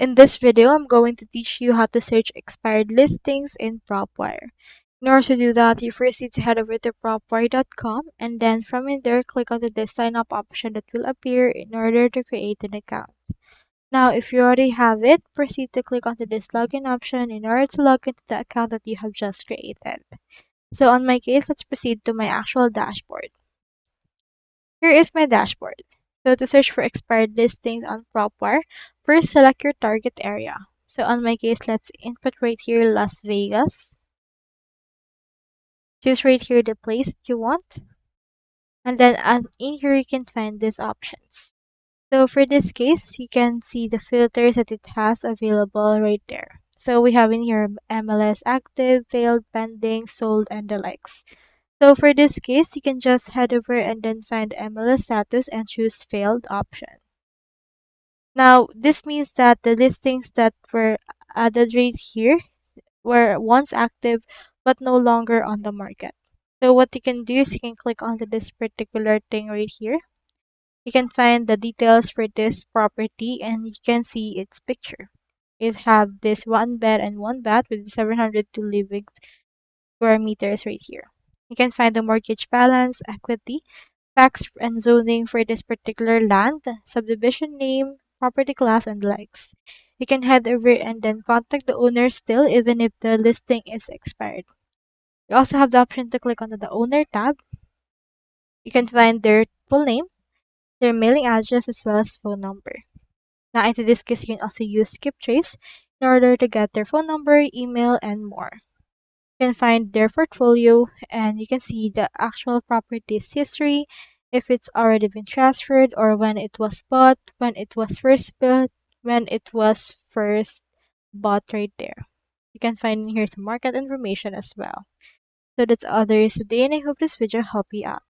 In this video, I'm going to teach you how to search expired listings in PropWire. In order to do that, you first need to head over to PropWire.com and then from in there, click on the sign up option that will appear in order to create an account. Now, if you already have it, proceed to click onto this login option in order to log into the account that you have just created. So on my case, let's proceed to my actual dashboard. Here is my dashboard. So to search for expired listings on PropWire, first select your target area. So on my case, let's input right here Las Vegas. Choose right here the place that you want. And then in here you can find these options. So for this case, you can see the filters that it has available right there. So we have in here MLS active, failed, pending, sold, and the likes. So for this case, you can just head over and then find MLS status and choose failed option. Now, this means that the listings that were added right here were once active but no longer on the market. So what you can do is you can click onto this particular thing right here. You can find the details for this property and you can see its picture. It have this one bed and one bath with 702 living square meters right here. You can find the mortgage balance, equity, tax and zoning for this particular land, subdivision name, property class, and likes. You can head over and then contact the owner still even if the listing is expired. You also have the option to click on the owner tab. You can find their full name, their mailing address, as well as phone number. Now, into this case, you can also use skip trace in order to get their phone number, email, and more. You can find their portfolio and you can see the actual property's history, if it's already been transferred or when it was bought, when it was first built, when it was first bought right there. You can find in here some market information as well. So that's all there is today and I hope this video helped you out.